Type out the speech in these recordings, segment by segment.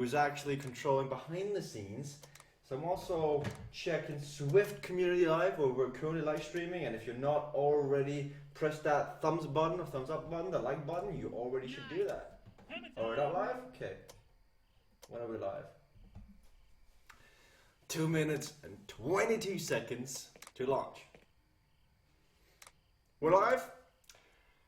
who's actually controlling behind the scenes. So I'm also checking Zwift Community Live, where we're currently live streaming, and if you're not already, press that thumbs button or thumbs up button, the like button, you already should do that. Oh, we're not live? Okay. When are we live? 2 minutes and 22 seconds to launch. We're live?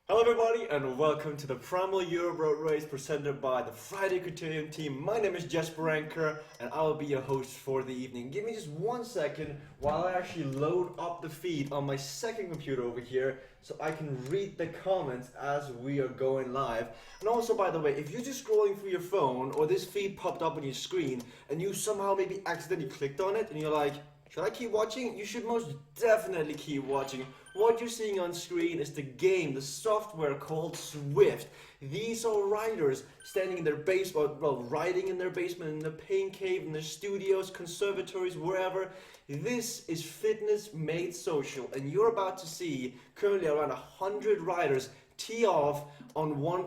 Hello everybody and welcome to the Primaleurope road race presented by the Friday Criterium team. My name is Jesper Anker and I will be your host for the evening. Give me just 1 second while I actually load up the feed on my second computer over here so I can read the comments as we are going live. And also, by the way, if you're just scrolling through your phone or this feed popped up on your screen and you somehow maybe accidentally clicked on it and you're like, should I keep watching? You should most definitely keep watching. What you're seeing on screen is the game, the software called Zwift. These are riders standing in their basement, well, riding in their basement, in their pain cave, in their studios, conservatories, wherever. This is fitness made social, and you're about to see currently around 100 riders tee off on one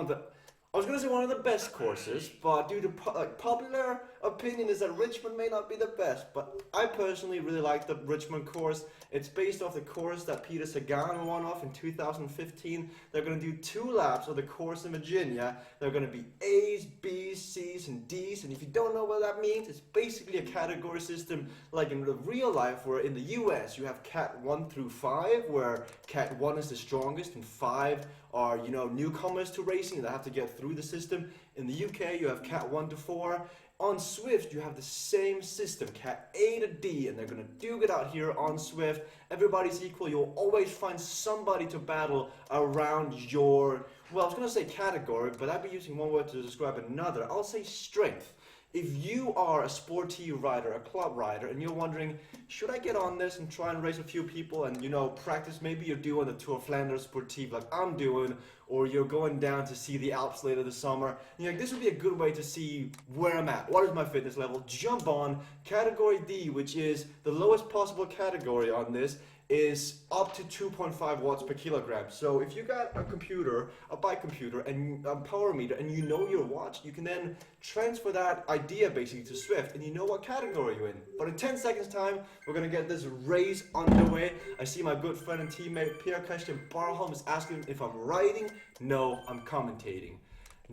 of the best courses, but due to popular opinion is that Richmond may not be the best, but I personally really like the Richmond course. It's based off the course that Peter Sagan won off in 2015. They're going to do 2 laps of the course in Virginia. They're going to be A's, B's, C's, and D's, and if you don't know what that means, it's basically a category system like in the real life, where in the US you have Cat 1 through 5, where Cat 1 is the strongest and 5 are, newcomers to racing that have to get through the system. In the UK, you have Cat 1 to 4. On Zwift, you have the same system, Cat A to D, and they're going to duke it out here on Zwift. Everybody's equal. You'll always find somebody to battle around your, well, I was going to say category, but I'd be using one word to describe another. I'll say strength. If you are a sporty rider, a club rider, and you're wondering, should I get on this and try and race a few people and, practice? Maybe you're doing the Tour of Flanders Sportive like I'm doing, or you're going down to see the Alps later this summer. And you're like, this would be a good way to see where I'm at. What is my fitness level? Jump on Category D, which is the lowest possible category on this, is up to 2.5 watts per kilogram. So if you got a computer, a bike computer, and a power meter, and you know your watch, you can then transfer that idea basically to Zwift, and you know what category you're in. But in 10 seconds time, we're gonna get this race underway. I see my good friend and teammate Pierre Christian Barholm is asking if I'm riding. No, I'm commentating.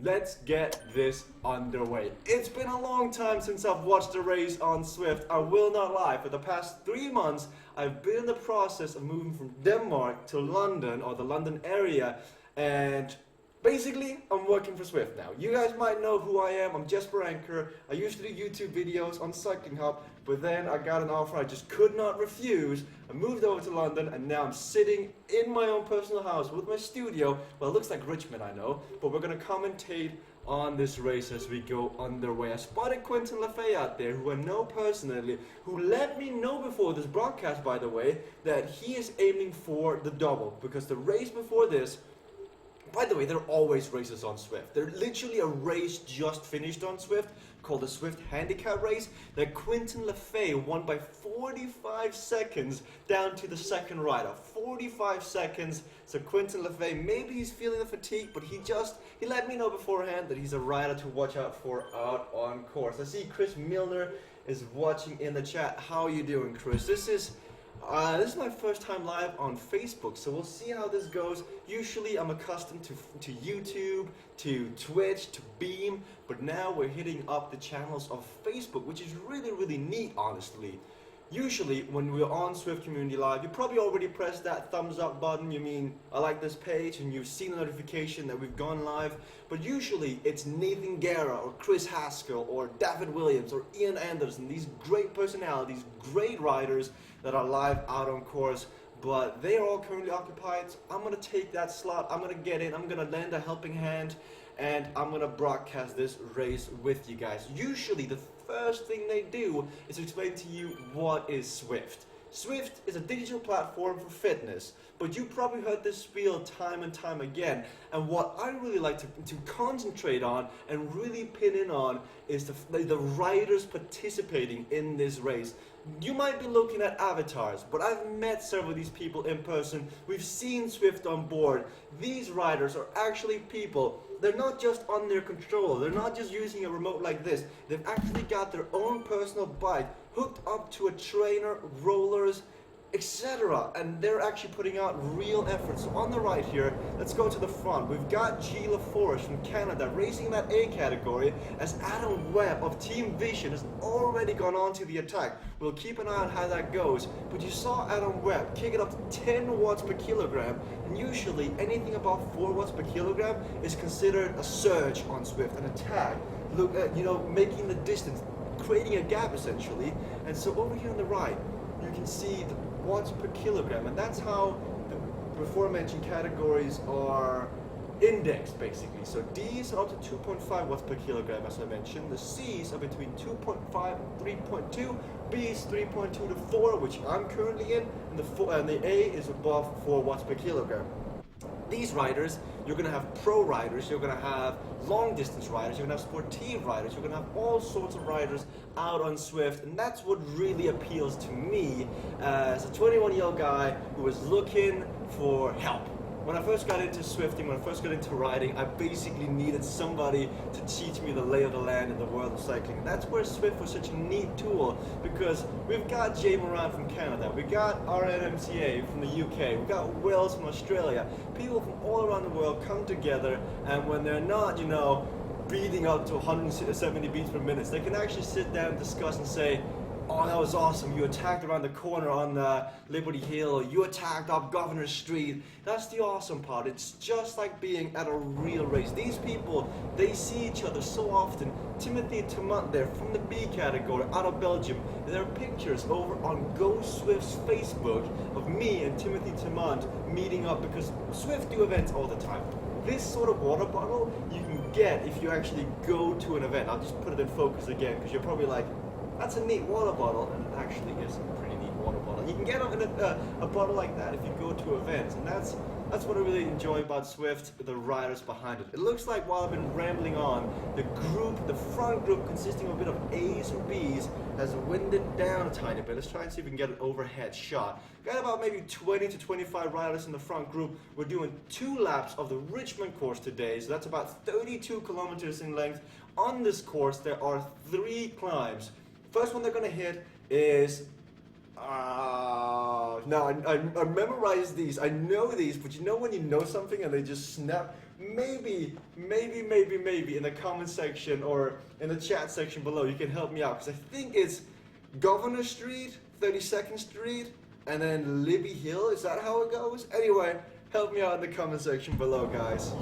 Let's get this underway. It's been a long time since I've watched a race on Zwift. I will not lie. For the past 3 months, I've been in the process of moving from Denmark to London, or the London area, and basically, I'm working for Zwift now. You guys might know who I am. I'm Jesper Anker. I used to do YouTube videos on Cycling Hub, but then I got an offer I just could not refuse. I moved over to London, and now I'm sitting in my own personal house with my studio. Well, it looks like Richmond, I know, but we're going to commentate on this race as we go underway. I spotted Quentin Lefay out there, who I know personally, who let me know before this broadcast, by the way, that he is aiming for the double, because the race before this, by the way, there are always races on Zwift. There's literally a race just finished on Zwift called the Zwift Handicap Race that Quentin Lefay won by 45 seconds down to the second rider. 45 seconds. So Quentin Lefay, maybe he's feeling the fatigue, but he let me know beforehand that he's a rider to watch out for out on course. I see Chris Milner is watching in the chat. How are you doing, Chris? This is my first time live on Facebook, so we'll see how this goes. Usually I'm accustomed to YouTube, to Twitch, to Beam, but now we're hitting up the channels of Facebook, which is really, really neat, honestly. Usually when we're on Zwift Community Live, you probably already pressed that thumbs up button. You mean, I like this page, and you've seen a notification that we've gone live. But usually it's Nathan Guerra or Chris Haskell or David Williams or Ian Anderson, these great personalities, great riders that are live out on course, but they are all currently occupied. So I'm going to take that slot, I'm going to get in, I'm going to lend a helping hand, and I'm going to broadcast this race with you guys. Usually the first thing they do is explain to you what is Zwift. Zwift is a digital platform for fitness, but you probably heard this spiel time and time again, and what I really like to concentrate on and really pin in on is the riders participating in this race. You might be looking at avatars, but I've met several of these people in person. We've seen Zwift on board. These riders are actually people. They're not just on their controller. They're not just using a remote like this. They've actually got their own personal bike hooked up to a trainer, rollers, etc. And they're actually putting out real effort. So on the right here, let's go to the front. We've got G. LaForest from Canada racing in that A category, as Adam Webb of Team Vision has already gone on to the attack. We'll keep an eye on how that goes. But you saw Adam Webb kick it up to 10 watts per kilogram, and usually anything above 4 watts per kilogram is considered a surge on Zwift, an attack. Look at, making the distance, creating a gap essentially. And so over here on the right, you can see the watts per kilogram, and that's how the before mentioned categories are indexed basically. So D's are up to 2.5 watts per kilogram, as I mentioned. The C's are between 2.5 and 3.2, B's 3.2 to 4, which I'm currently in, and the A is above 4 watts per kilogram. These riders, you're going to have pro riders, you're going to have long distance riders, you're going to have sportive riders, you're going to have all sorts of riders out on Zwift, and that's what really appeals to me as a 21-year-old guy who was looking for help. When I first got into Zwifting, when I first got into riding, I basically needed somebody to teach me the lay of the land in the world of cycling. And that's where Zwift was such a neat tool, because we've got Jay Moran from Canada, we got RNMCA from the UK, we've got Wells from Australia. People from all around the world come together, and when they're not, beating up to 170 beats per minute, they can actually sit down, discuss, and say, oh, that was awesome, you attacked around the corner on Liberty Hill, you attacked up Governor Street. That's the awesome part. It's just like being at a real race. These people, they see each other so often. Timothy Tamant there from the B category out of Belgium. There are pictures over on Go Zwift's Facebook of me and Timothy Tamant meeting up, because Zwift do events all the time. This sort of water bottle you can get if you actually go to an event. I'll just put it in focus again, because you're probably like, that's a neat water bottle, and it actually is a pretty neat water bottle. You can get a bottle like that if you go to events, and that's what I really enjoy about Zwift, the riders behind it. It looks like, while I've been rambling on, the front group consisting of a bit of A's and B's has winded down a tiny bit. Let's try and see if we can get an overhead shot. Got about maybe 20 to 25 riders in the front group. We're doing 2 laps of the Richmond course today, so that's about 32 kilometers in length. On this course, there are 3 climbs. First one they're going to hit is, now I memorized these, I know these, but when you know something and they just snap? Maybe in the comment section or in the chat section below you can help me out, because I think it's Governor Street, 32nd Street, and then Libby Hill. Is that how it goes? Anyway, help me out in the comment section below, guys.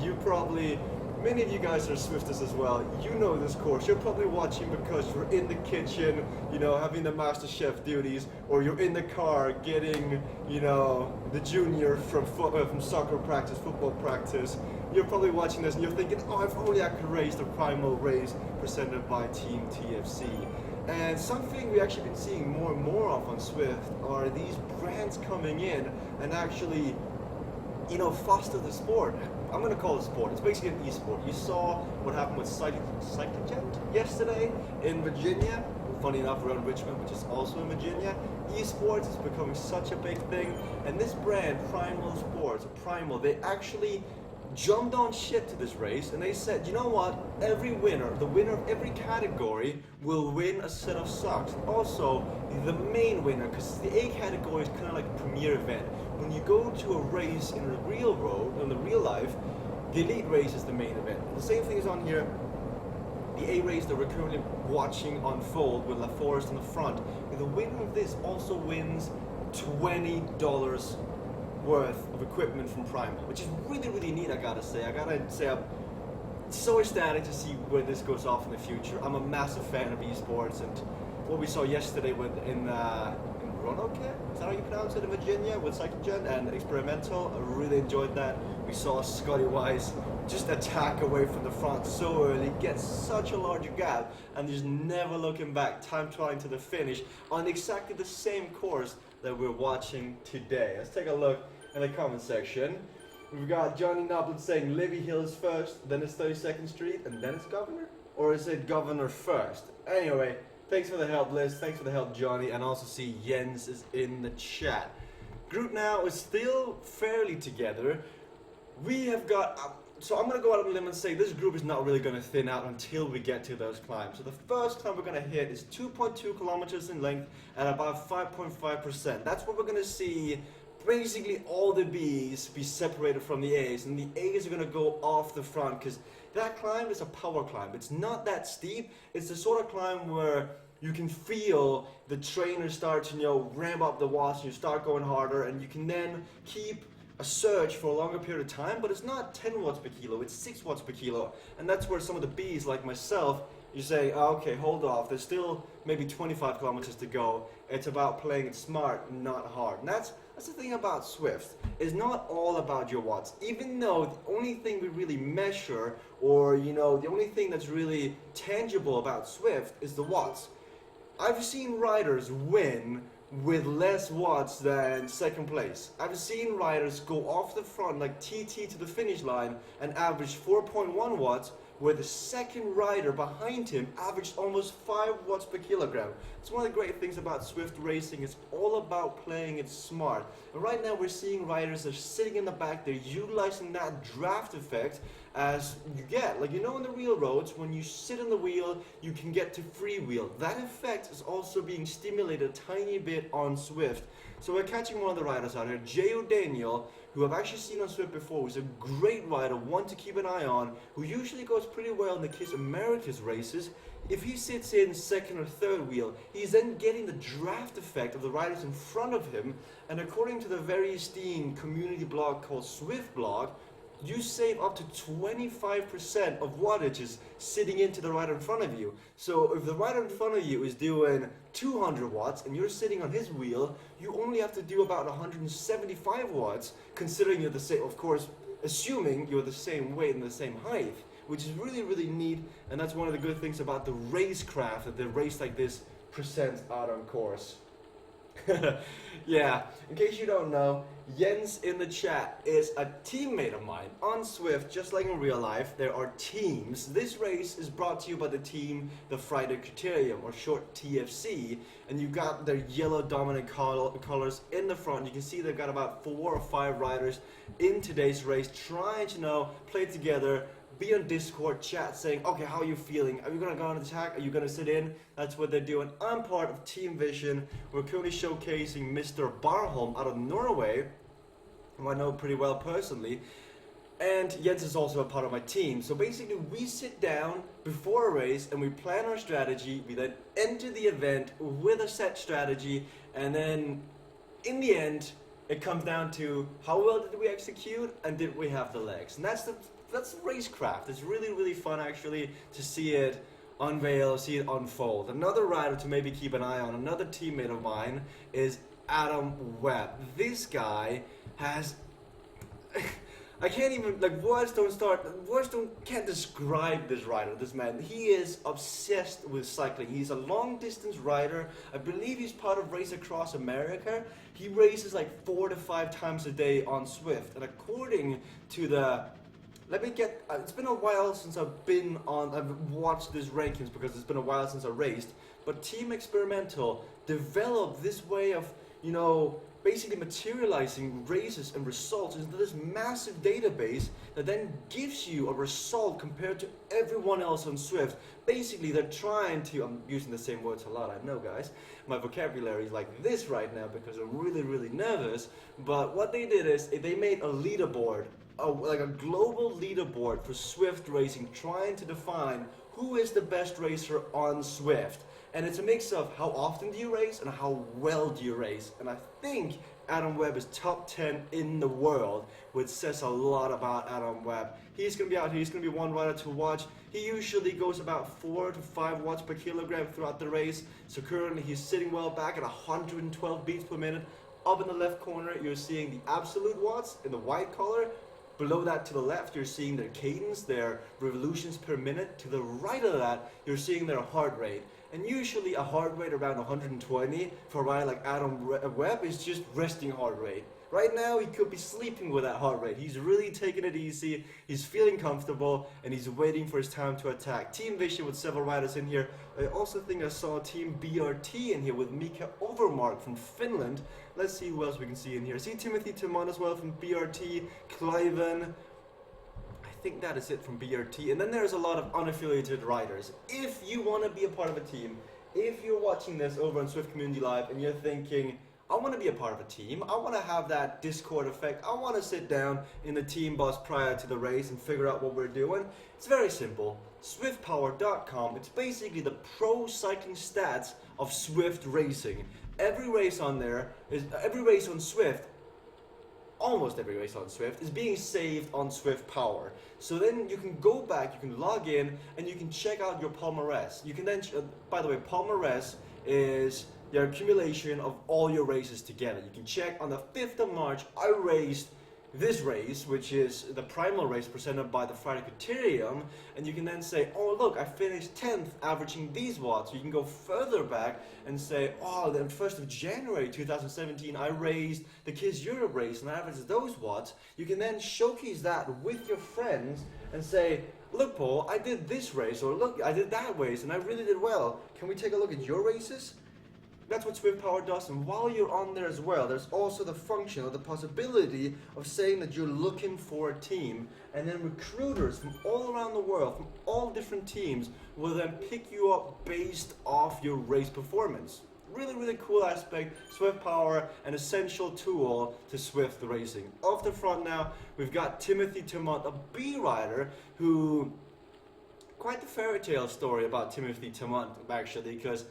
Many of you guys are Zwifters as well. You know this course. You're probably watching because you're in the kitchen, having the master chef duties, or you're in the car getting, the junior from soccer practice, football practice. You're probably watching this and you're thinking, oh, if only I could race the Primaleurope race presented by Team TFC. And something we actually been seeing more and more of on Zwift are these brands coming in and actually foster the sport. I'm going to call it sport. It's basically an e-sport. You saw what happened with Cyclogent yesterday in Virginia. Funny enough, around Richmond, which is also in Virginia. Esports is becoming such a big thing. And this brand, Primal, they actually jumped on ship to this race, and they said, you know what, every winner, the winner of every category will win a set of socks. Also, the main winner, because the A category is kind of like a premier event. When you go to a race in the real road, in the real life, the elite race is the main event. The same thing is on here. The A race that we're currently watching unfold with LaForest in the front. The winner of this also wins $20 worth of equipment from Primal, which is really, really neat, I gotta say. I'm so ecstatic to see where this goes off in the future. I'm a massive fan of esports, and what we saw yesterday in Roanoke, is that how you pronounce it, in Virginia, with Cyclogen and Experimental, I really enjoyed that. We saw Scotty Wise just attack away from the front so early, get such a large gap, and just never looking back, time trialing to the finish on exactly the same course that we're watching today. Let's take a look in the comment section. We've got Johnny Noblin saying Libby Hill is first, then it's 32nd Street, and then it's Governor? Or is it Governor first? Anyway, Thanks for the help, Liz. Thanks for the help, Johnny. And also see Jens is in the chat. Group now is still fairly together. We have got, so I'm going to go out on a limb and say this group is not really going to thin out until we get to those climbs. So the first climb we're going to hit is 2.2 kilometers in length at about 5.5%. That's what we're going to see. Basically all the B's be separated from the A's, and the A's are going to go off the front because that climb is a power climb. It's not that steep. It's the sort of climb where you can feel the trainer start to, ramp up the watts and you start going harder, and you can then keep a surge for a longer period of time, but it's not 10 watts per kilo, it's 6 watts per kilo. And that's where some of the B's, like myself, you say, oh, okay, hold off, there's still maybe 25 kilometers to go. It's about playing it smart, not hard. And that's the thing about Zwift. It's not all about your watts. Even though the only thing we really measure, or the only thing that's really tangible about Zwift is the watts. I've seen riders win with less watts than second place. I've seen riders go off the front, like TT to the finish line, and average 4.1 watts, where the second rider behind him averaged almost 5 watts per kilogram. It's one of the great things about Zwift racing. It's all about playing it smart. And right now we're seeing riders that are sitting in the back, they're utilizing that draft effect as you get. Like, in the real roads, when you sit in the wheel, you can get to freewheel. That effect is also being stimulated a tiny bit on Zwift. So we're catching one of the riders out here, J.O. Daniel, who I've actually seen on Zwift before, who's a great rider, one to keep an eye on, who usually goes pretty well in the Kiss America's races. If he sits in second or third wheel, he's then getting the draft effect of the riders in front of him, and according to the very esteemed community blog called Zwift Blog, you save up to 25% of wattages sitting into the rider in front of you. So if the rider in front of you is doing 200 watts and you're sitting on his wheel, you only have to do about 175 watts, considering you're the same, of course, assuming you're the same weight and the same height, which is really, really neat. And that's one of the good things about the racecraft that the race like this presents out on course. Yeah, in case you don't know, Jens in the chat is a teammate of mine on Zwift. Just like in real life, there are teams. This race is brought to you by the team, the Friday Criterium, or short TFC, and you got their yellow dominant colors in the front. You can see they've got about 4 or 5 riders in today's race trying to play together. Be on Discord, chat, saying, okay, how are you feeling? Are you going to go on attack? Are you going to sit in? That's what they're doing. I'm part of Team Vision. We're currently showcasing Mr. Barholm out of Norway, who I know pretty well personally. And Jens is also a part of my team. So basically, we sit down before a race and we plan our strategy. We then enter the event with a set strategy. And then, in the end, it comes down to how well did we execute and did we have the legs. And that's racecraft. It's really, really fun actually to see it unveil, see it unfold. Another rider to maybe keep an eye on, another teammate of mine, is Adam Webb. This guy has I can't even, can't describe this rider, this man. He is obsessed with cycling. He's a long distance rider. I believe he's part of Race Across America. He races like 4 to 5 times a day on Zwift. And according to it's been a while since I've watched these rankings because it's been a while since I raced. But Team Experimental developed this way of, basically materializing races and results into this massive database that then gives you a result compared to everyone else on Zwift. Basically, they're trying to, I'm using the same words a lot, I know guys, my vocabulary is like this right now because I'm really, really nervous, but what they did is they made a leaderboard, like a global leaderboard for Zwift racing, trying to define who is the best racer on Zwift. And it's a mix of how often do you race and how well do you race. And I think Adam Webb is top 10 in the world, which says a lot about Adam Webb. He's going to be out here. He's going to be one rider to watch. He usually goes about 4 to 5 watts per kilogram throughout the race. So currently he's sitting well back at 112 beats per minute. Up in the left corner, you're seeing the absolute watts in the white color. Below that to the left, you're seeing their cadence, their revolutions per minute. To the right of that, you're seeing their heart rate. And usually a heart rate around 120 for a rider like Adam Webb is just resting heart rate. Right now, he could be sleeping with that heart rate. He's really taking it easy, he's feeling comfortable, and he's waiting for his time to attack. Team Vision with several riders in here. I also think I saw Team BRT in here with Mika Overmark from Finland. Let's see who else we can see in here. I see Timothy Timon as well from BRT, Cliven. I think that is it from BRT. And then there's a lot of unaffiliated riders. If you want to be a part of a team, if you're watching this over on Zwift Community Live and you're thinking, I want to be a part of a team, I want to have that Discord effect, I want to sit down in the team bus prior to the race and figure out what we're doing, it's very simple. Zwiftpower.com, it's basically the pro cycling stats of Zwift racing. Every race on there, every race on Zwift, almost every race on Zwift, is being saved on Zwift Power. So then you can go back, you can log in, and you can check out your palmarès. You can then, by the way, palmarès is the accumulation of all your races together. You can check on the 5th of March, I raced this race, which is the Primaleurope presented by the Friday Criterium, and you can then say, oh look, I finished 10th averaging these watts. You can go further back and say, oh, the 1st of January 2017 I raced the Kids Europe race and I averaged those watts. You can then showcase that with your friends and say, look Paul, I did this race, or look, I did that race and I really did well. Can we take a look at your races? That's what Zwift Power does, and while you're on there as well, there's also the function or the possibility of saying that you're looking for a team, and then recruiters from all around the world, from all different teams, will then pick you up based off your race performance. Really, really cool aspect. Zwift Power, an essential tool to Zwift racing. Off the front now, we've got Timothy Timont, a B rider who, quite the fairy tale story about Timothy Timont actually, because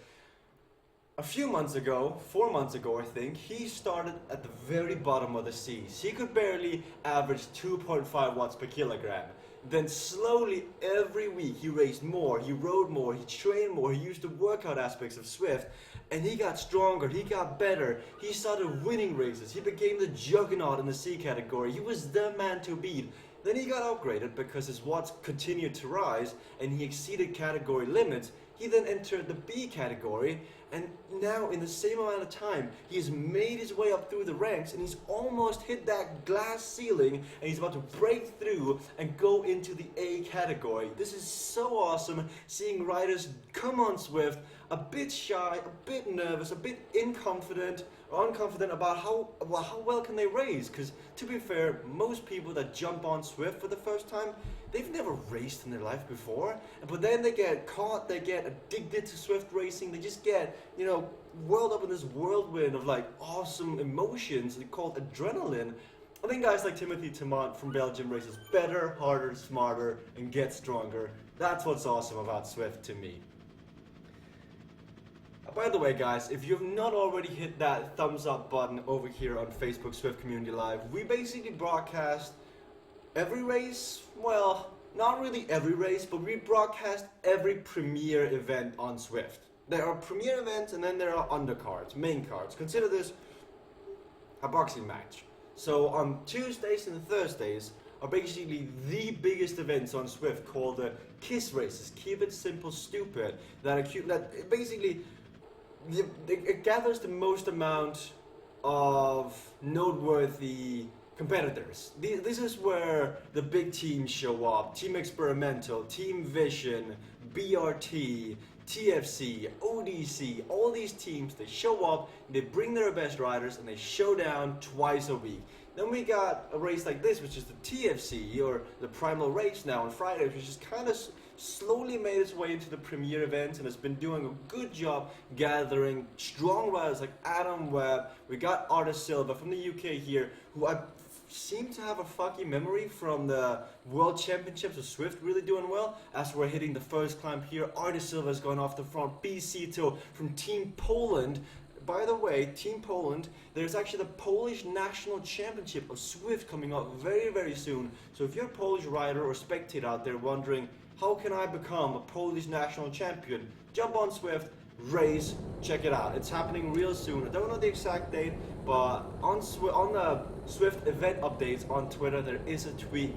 a few months ago, 4 months ago I think, he started at the very bottom of the seas. He could barely average 2.5 watts per kilogram. Then slowly every week he raced more, he rode more, he trained more, he used the workout aspects of Zwift, and he got stronger, he got better, he started winning races, he became the juggernaut in the C category, he was the man to beat. Then he got upgraded because his watts continued to rise and he exceeded category limits. He then entered the B category, and now in the same amount of time he has made his way up through the ranks and he's almost hit that glass ceiling and he's about to break through and go into the A category. This is so awesome, seeing riders come on Zwift a bit shy, a bit nervous, a bit unconfident about how well can they race, because to be fair, most people that jump on Zwift for the first time, they've never raced in their life before, but then they get caught, they get addicted to Zwift racing, they just get, whirled up in this whirlwind of like awesome emotions called adrenaline. I think guys like Timothy Timont from Belgium races better, harder, smarter, and get stronger. That's what's awesome about Zwift to me. By the way guys, if you've not already hit that thumbs up button over here on Facebook Zwift Community Live, we basically broadcast every race, well, not really every race, but we broadcast every premier event on Zwift. There are premier events and then there are undercards, main cards. Consider this a boxing match. So on Tuesdays and Thursdays are basically the biggest events on Zwift called the KISS races, Keep It Simple Stupid, that basically it gathers the most amount of noteworthy competitors. This is where the big teams show up. Team Experimental, Team Vision, BRT, TFC, ODC, all these teams, they show up, they bring their best riders and they show down twice a week. Then we got a race like this, which is the TFC, or the Primaleurope now on Fridays, which is kind of slowly made its way into the premier events and has been doing a good job gathering strong riders like Adam Webb. We got Artis Silva from the UK here, who I seem to have a foggy memory from the World Championships of Zwift really doing well. As we're hitting the first climb here, Artis Silva is going off the front. BC2 from Team Poland. By the way, Team Poland, there's actually the Polish National Championship of Zwift coming up very, very soon. So if you're a Polish rider or spectator out there wondering, how can I become a Polish national champion? Jump on Zwift, race, check it out. It's happening real soon. I don't know the exact date, but on the Zwift event updates on Twitter, there is a tweet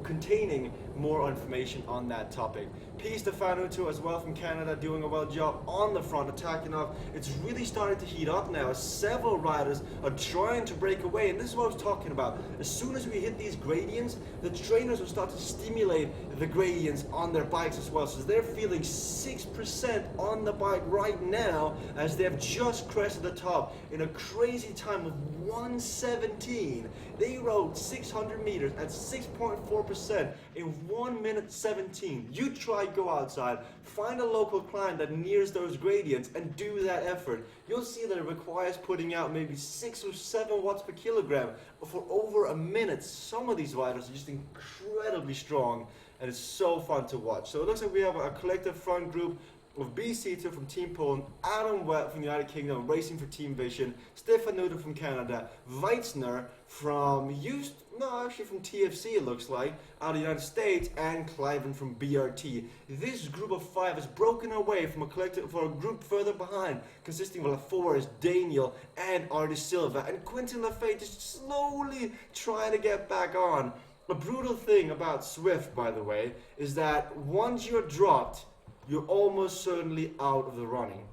containing more information on that topic. P. Stefanuto as well from Canada, doing a well job on the front, attacking off. It's really starting to heat up now as several riders are trying to break away, and this is what I was talking about. As soon as we hit these gradients, the trainers will start to stimulate the gradients on their bikes as well. So they're feeling 6% on the bike right now as they have just crested the top in a crazy time of 1:17. They rode 600 meters at 6.4% in 1 minute 17. You try go outside, find a local climb that nears those gradients and do that effort. You'll see that it requires putting out maybe 6 or 7 watts per kilogram for over a minute. Some of these riders are just incredibly strong, and it's so fun to watch. So it looks like we have a collective front group with BC2 from Team Poland, Adam Webb from the United Kingdom, racing for Team Vision, Stefanuto from Canada, Weitzner from from TFC it looks like, out of the United States, and Cliven from BRT. This group of 5 has broken away from a group further behind, consisting of Forrest, Daniel, and Artie Silva, and Quentin Lafayette just slowly trying to get back on. A brutal thing about Zwift, by the way, is that once you're dropped, you're almost certainly out of the running.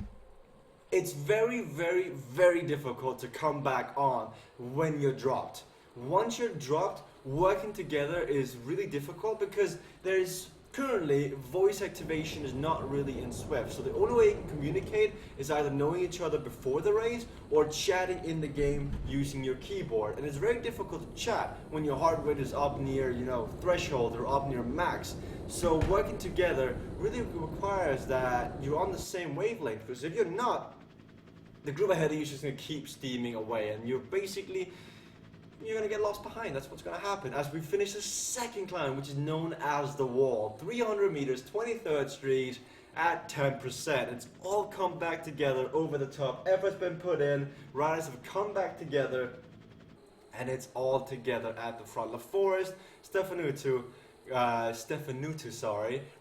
It's very, very, very difficult to come back on when you're dropped. Once you're dropped, working together is really difficult because there's currently voice activation is not really in Zwift. So the only way you can communicate is either knowing each other before the race or chatting in the game using your keyboard. And it's very difficult to chat when your heart rate is up near, threshold or up near max. So working together really requires that you're on the same wavelength, because if you're not, the group ahead of you is just going to keep steaming away, and you're going to get lost behind. That's what's going to happen as we finish the second climb, which is known as the Wall. 300 meters, 23rd Street at 10%. It's all come back together over the top. Effort's been put in. Riders have come back together, and it's all together at the front. LaForest, Stefanuto,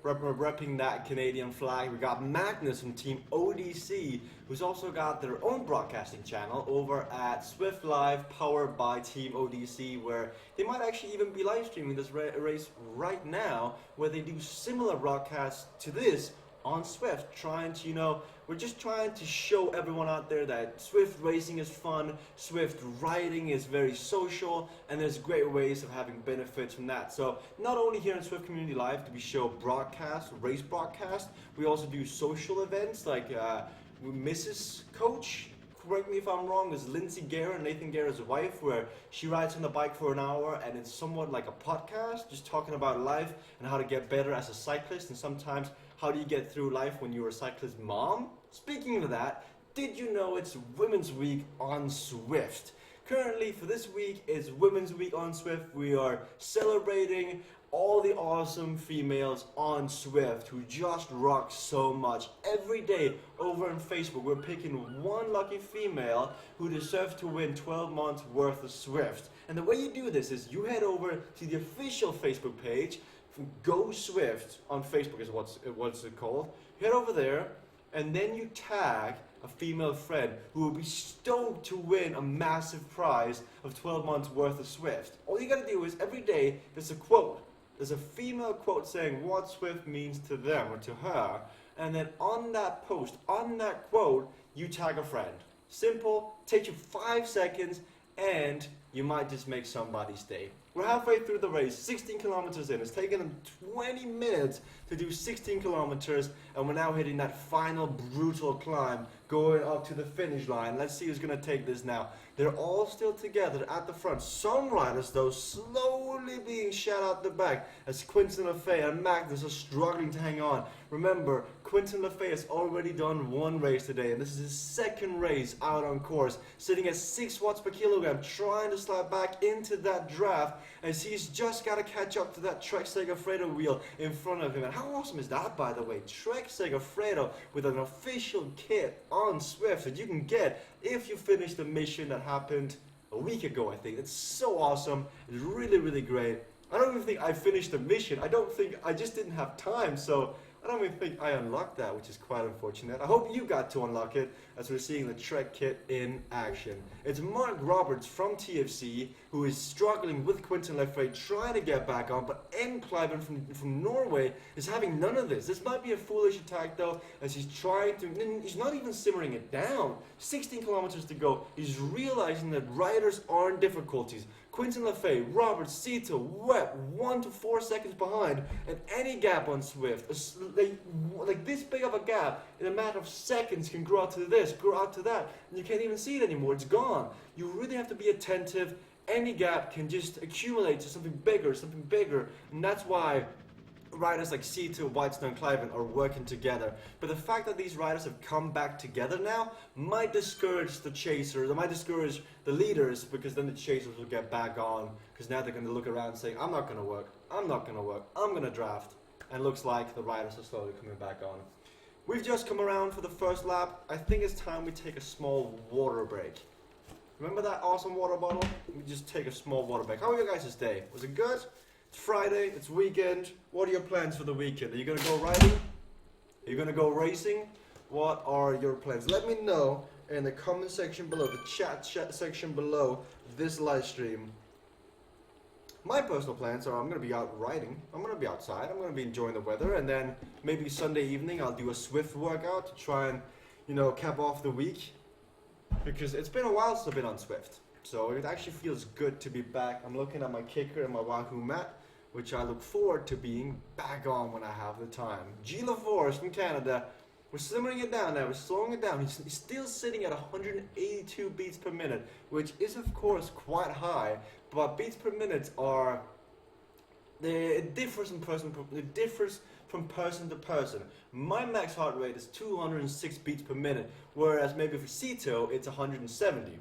repping that Canadian flag. We got Magnus from Team ODC, who's also got their own broadcasting channel over at Zwift Live, powered by Team ODC, where they might actually even be live streaming this race right now, where they do similar broadcasts to this on Zwift, we're just trying to show everyone out there that Zwift racing is fun, Zwift riding is very social, and there's great ways of having benefits from that. So not only here in Zwift Community Live do we show race broadcast, we also do social events like Mrs. Coach, correct me if I'm wrong, is Lindsay Guerra, Nathan Guerra's wife, where she rides on the bike for an hour, and it's somewhat like a podcast, just talking about life and how to get better as a cyclist, and sometimes how do you get through life when you're a cyclist mom? Speaking of that, did you know it's Women's Week on Zwift? Currently, for this week, is Women's Week on Zwift. We are celebrating all the awesome females on Zwift who just rock so much. Every day over on Facebook, we're picking one lucky female who deserves to win 12 months worth of Zwift. And the way you do this is you head over to the official Facebook page, Go Zwift on Facebook is what's it called. Head over there, and then you tag a female friend who will be stoked to win a massive prize of 12 months worth of Zwift. All you gotta do is every day there's a quote. There's a female quote saying what Zwift means to them or to her, and then on that post, on that quote, you tag a friend. Simple, takes you 5 seconds, and you might just make somebody's day. We're halfway through the race, 16 kilometers in. It's taken them 20 minutes to do 16 kilometers, and we're now hitting that final brutal climb going up to the finish line. Let's see who's going to take this now. They're all still together at the front. Some riders, though, slowly being shot out the back as Quentin Lafayette and Magnus are struggling to hang on. Remember, Quentin Lafayette has already done one race today, and this is his second race out on course, sitting at 6 watts per kilogram, trying to slide back into that draft, as he's just got to catch up to that Trek Segafredo wheel in front of him. And how awesome is that, by the way? Trek Segafredo with an official kit on Zwift that you can get if you finish the mission that happened a week ago, I think. It's so awesome. It's really, really great. I don't even think I finished the mission. I just didn't have time, so I don't even think I unlocked that, which is quite unfortunate. I hope you got to unlock it as we're seeing the Trek kit in action. It's Mark Roberts from TFC who is struggling with Quentin Lefray trying to get back on, but M. Cliven from Norway is having none of this. This might be a foolish attack though, as he's trying to, he's not even simmering it down. 16 kilometers to go. He's realizing that riders are in difficulties. Quentin Lefray, Roberts, Sito, Webb, 1 to 4 seconds behind, and any gap on Zwift, like this big of a gap, in a matter of seconds can grow out to this, grow out to that, and you can't even see it anymore, it's gone. You really have to be attentive. Any gap can just accumulate to something bigger, and that's why riders like Sito, Whitestone, Cliven are working together. But the fact that these riders have come back together now might discourage the chasers, it might discourage the leaders, because then the chasers will get back on, because now they're going to look around saying, I'm not going to work, I'm going to draft. And looks like the riders are slowly coming back on. We've just come around for the first lap. I think it's time we take a small water break. Remember that awesome water bottle? We just take a small water break. How was your guys' day? Was it good? It's Friday, it's weekend. What are your plans for the weekend? Are you going to go riding? Are you going to go racing? What are your plans? Let me know in the comment section below, the chat section below this live stream. My personal plans are I'm going to be out riding. I'm going to be outside. I'm going to be enjoying the weather. And then maybe Sunday evening I'll do a Zwift workout to try and, cap off the week. Because it's been a while since I've been on Zwift. So it actually feels good to be back. I'm looking at my kicker and my Wahoo mat, which I look forward to being back on when I have the time. G. LaForce from Canada, we're simmering it down now, we're slowing it down. He's still sitting at 182 beats per minute, which is of course quite high, but beats per minute it differs from person to person. My max heart rate is 206 beats per minute, whereas maybe for Sito it's 170.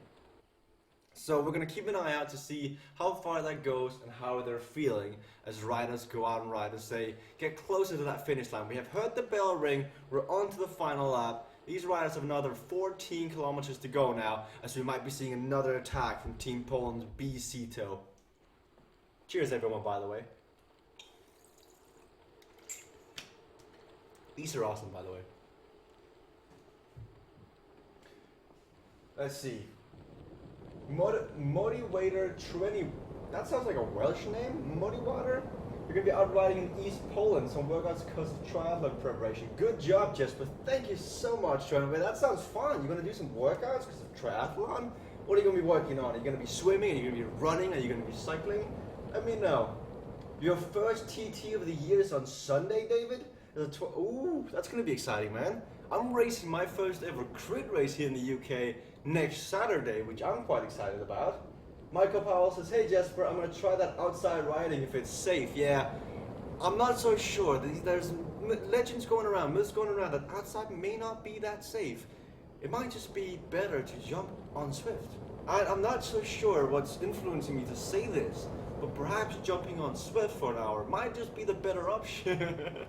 So we're going to keep an eye out to see how far that goes and how they're feeling as riders go out and ride and say, get closer to that finish line. We have heard the bell ring, we're on to the final lap. These riders have another 14 kilometers to go now, as we might be seeing another attack from Team Poland's B. Sito. Cheers everyone, by the way. These are awesome, by the way. Let's see. Motivator Trini, that sounds like a Welsh name. Motivator. You're going to be out riding in East Poland, some workouts because of triathlon preparation. Good job, Jesper. Thank you so much, Trini. That sounds fun. You're going to do some workouts because of triathlon? What are you going to be working on? Are you going to be swimming? Are you going to be running? Are you going to be cycling? Let me know. Your first TT of the year is on Sunday, David? Ooh, that's going to be exciting, man. I'm racing my first ever crit race here in the UK next Saturday, which I'm quite excited about. Michael Powell says, hey Jesper, I'm going to try that outside riding if it's safe. Yeah, I'm not so sure. There's legends going around, myths going around that outside may not be that safe. It might just be better to jump on Zwift. I'm not so sure what's influencing me to say this, but perhaps jumping on Zwift for an hour might just be the better option.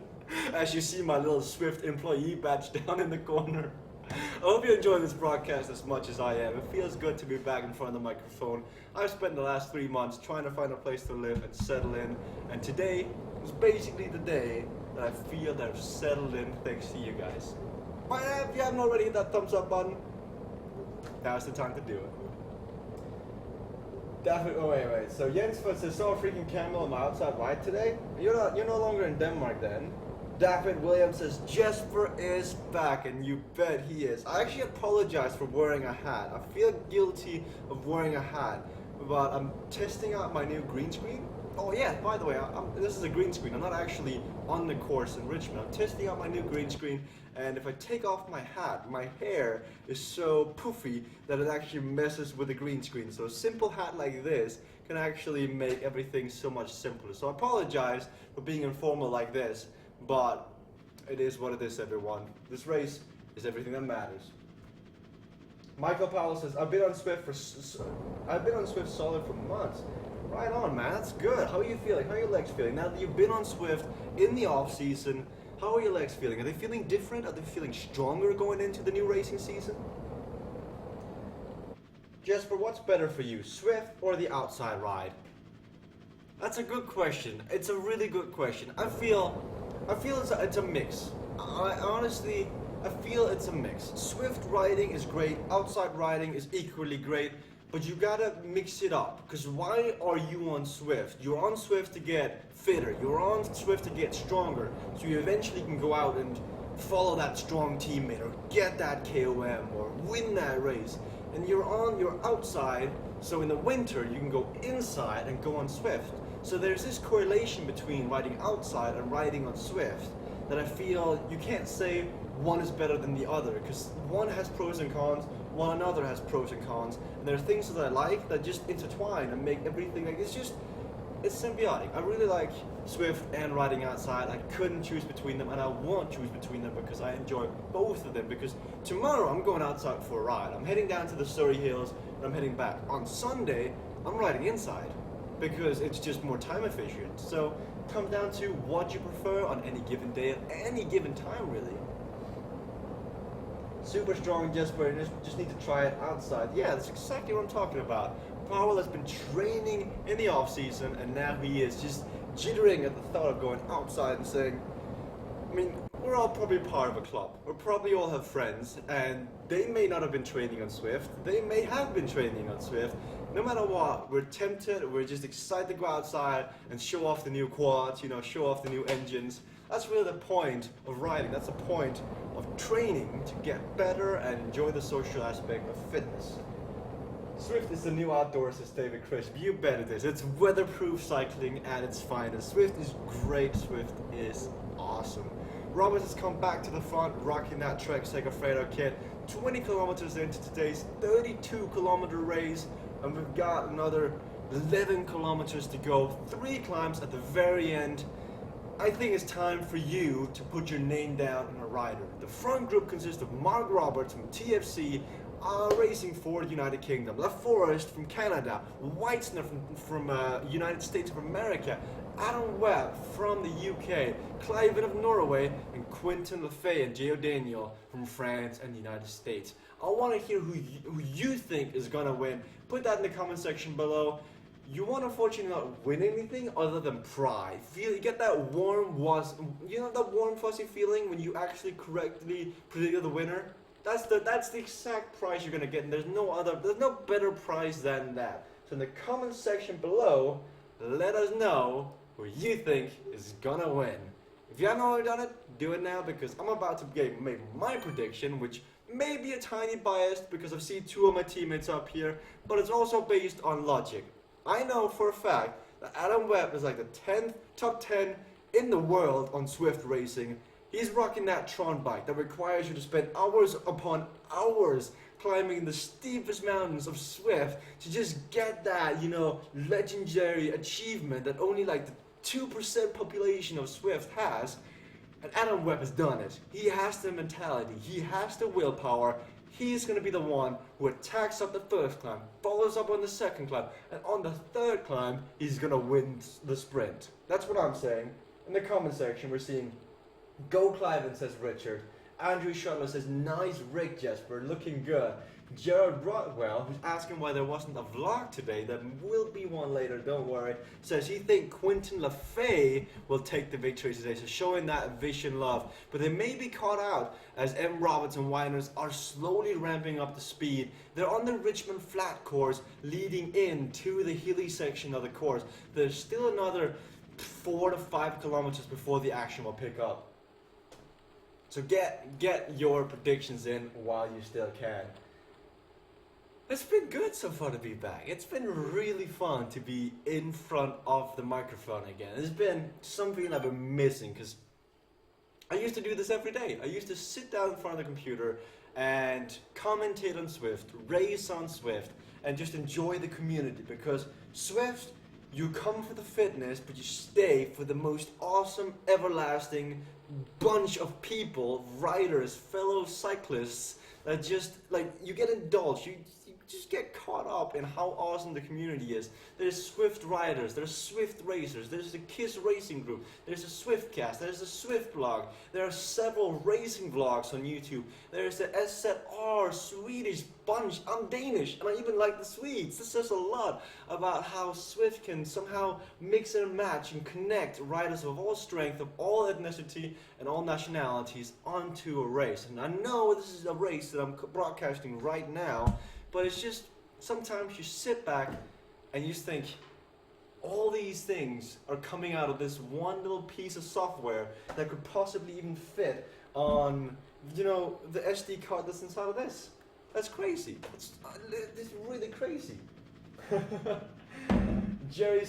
As you see my little Zwift employee badge down in the corner. I hope you enjoy this broadcast as much as I am. It feels good to be back in front of the microphone. I've spent the last 3 months trying to find a place to live and settle in, and today was basically the day that I feel that I've settled in thanks to you guys. But if you haven't already hit that thumbs up button, now's the time to do it. Wait. So Jens says, saw a freaking camel on my outside ride today. You're no longer in Denmark then. David Williams says, Jesper is back, and you bet he is. I actually apologize for wearing a hat. I feel guilty of wearing a hat, but I'm testing out my new green screen. Oh yeah, by the way, this is a green screen. I'm not actually on the course in Richmond. I'm testing out my new green screen, and if I take off my hat, my hair is so poofy that it actually messes with the green screen. So a simple hat like this can actually make everything so much simpler. So I apologize for being informal like this, but it is what it is, everyone. This race is everything that matters. Michael Powell says, I've been on Zwift solid for months. Right on, man. That's good. How are you feeling? How are your legs feeling? Now that you've been on Zwift in the off season, how are your legs feeling? Are they feeling different? Are they feeling stronger going into the new racing season? Jesper, what's better for you, Zwift or the outside ride? That's a good question. It's a really good question. I feel I feel it's a mix. I honestly, I feel it's a mix. Swift riding is great, outside riding is equally great, but you gotta mix it up. Because why are you on Swift? You're on Swift to get fitter, you're on Swift to get stronger, so you eventually can go out and follow that strong teammate or get that KOM or win that race. And you're outside, so in the winter you can go inside and go on Swift. So there's this correlation between riding outside and riding on Swift that I feel you can't say one is better than the other, because one has pros and cons, one another has pros and cons, and there are things that I like that just intertwine and make everything like it's symbiotic. I really like Swift and riding outside. I couldn't choose between them, and I won't choose between them because I enjoy both of them. Because tomorrow I'm going outside for a ride. I'm heading down to the Surrey Hills and I'm heading back. On Sunday I'm riding inside because it's just more time efficient. So it comes down to what you prefer on any given day at any given time, really. Super strong Jesper, just need to try it outside. Yeah, that's exactly what I'm talking about. Powell has been training in the off season, and now he is just jittering at the thought of going outside and saying, I mean, we're all probably part of a club. We probably all have friends, and they may not have been training on Swift. They may have been training on Swift. No matter what, we're tempted, we're just excited to go outside and show off the new quads, show off the new engines. That's really the point of riding. That's the point of training, to get better and enjoy the social aspect of fitness. Zwift is the new outdoors, says David Crisp. You bet it is. It's weatherproof cycling at its finest. Zwift is great. Zwift is awesome. Roberts has come back to the front, rocking that Trek Segafredo kit. 20 kilometers into today's 32-kilometer race, and we've got another 11 kilometers to go. 3 climbs at the very end. I think it's time for you to put your name down on a rider. The front group consists of Mark Roberts from TFC, racing for the United Kingdom, LaForest from Canada, Weitzner from United States of America, Adam Webb from the UK, Cliven of Norway, and Quentin Lefebvre and Gio Daniel from France and the United States. I want to hear who you think is going to win. Put that in the comment section below. You won't unfortunately not win anything other than pride. You get that warm, that warm fuzzy feeling when you actually correctly predicted the winner? That's the exact prize you're gonna get, and there's no better prize than that. So in the comment section below, let us know who you think is gonna win. If you haven't already done it, do it now, because I'm about to make my prediction, which may be a tiny biased because I've seen 2 of my teammates up here, but it's also based on logic. I know for a fact that Adam Webb is like the top 10 in the world on Swift racing. He's rocking that Tron bike that requires you to spend hours upon hours climbing the steepest mountains of Swift to just get that, legendary achievement that only like the 2% population of Swift has. And Adam Webb has done it. He has the mentality, he has the willpower. He's going to be the one who attacks up the first climb, follows up on the second climb, and on the third climb, he's going to win the sprint. That's what I'm saying. In the comment section, we're seeing Go Cliven, says Richard. Andrew Shuttler says, nice rig, Jesper, looking good. Jared Rodwell, who's asking why there wasn't a vlog today, there will be one later, don't worry, says he thinks Quentin Lefebvre will take the victory today, so showing that vision love. But they may be caught out as M. Roberts and Weiners are slowly ramping up the speed. They're on the Richmond Flat course leading in to the hilly section of the course. There's still another 4 to 5 kilometers before the action will pick up. So get your predictions in while you still can. It's been good so far to be back. It's been really fun to be in front of the microphone again. It's been something I've been missing, because I used to do this every day. I used to sit down in front of the computer and commentate on Swift, race on Swift, and just enjoy the community, because Swift, you come for the fitness, but you stay for the most awesome, everlasting bunch of people, riders, fellow cyclists, that just, like, you get indulged. You just get caught up in how awesome the community is. There's Zwift riders, there's Zwift racers, there's the KISS Racing Group, there's the Zwiftcast, there's the Zwift blog, there are several racing vlogs on YouTube, there's the SZR Swedish bunch, I'm Danish, and I even like the Swedes. This says a lot about how Zwift can somehow mix and match and connect riders of all strength, of all ethnicity, and all nationalities onto a race. And I know this is a race that I'm broadcasting right now, but it's just, sometimes you sit back and you think, all these things are coming out of this one little piece of software that could possibly even fit on, the SD card that's inside of this. That's crazy. It's really crazy. Jerry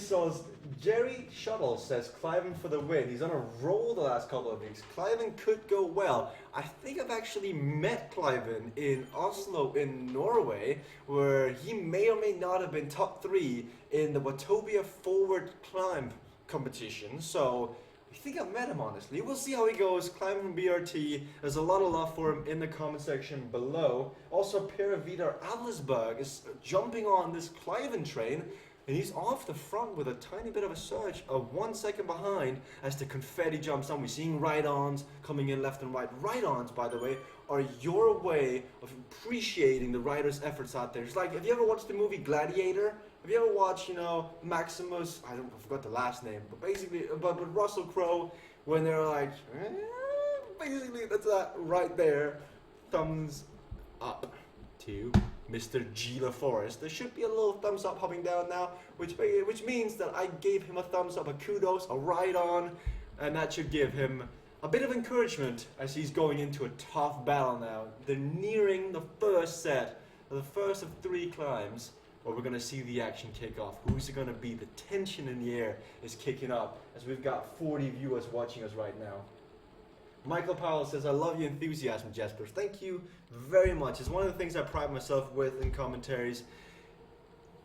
Shuttle says Cliven for the win. He's on a roll the last couple of weeks. Cliven could go well. I think I've actually met Cliven in Oslo in Norway, where he may or may not have been top 3 in the Watopia forward climb competition. So I think I've met him, honestly. We'll see how he goes. Climbing from BRT. There's a lot of love for him in the comment section below. Also, Pere Vidar Avlesberg is jumping on this Cliven train, and he's off the front with a tiny bit of a surge, 1 second behind as the confetti jumps on. We're seeing ride-ons coming in left and right. Ride-ons, by the way, are your way of appreciating the riders' efforts out there. It's like, have you ever watched the movie Gladiator? Have you ever watched, Maximus, I forgot the last name, but basically, but Russell Crowe, when they're like, basically that's that right there, thumbs up to Mr. G. LaForest. There should be a little thumbs up hopping down now, which means that I gave him a thumbs up, a kudos, a ride on, and that should give him a bit of encouragement as he's going into a tough battle now. They're nearing the first set, the first of 3 climbs, where we're going to see the action kick off. Who's it going to be? The tension in the air is kicking up as we've got 40 viewers watching us right now. Michael Powell says, I love your enthusiasm, Jesper. Thank you very much. It's one of the things I pride myself with in commentaries.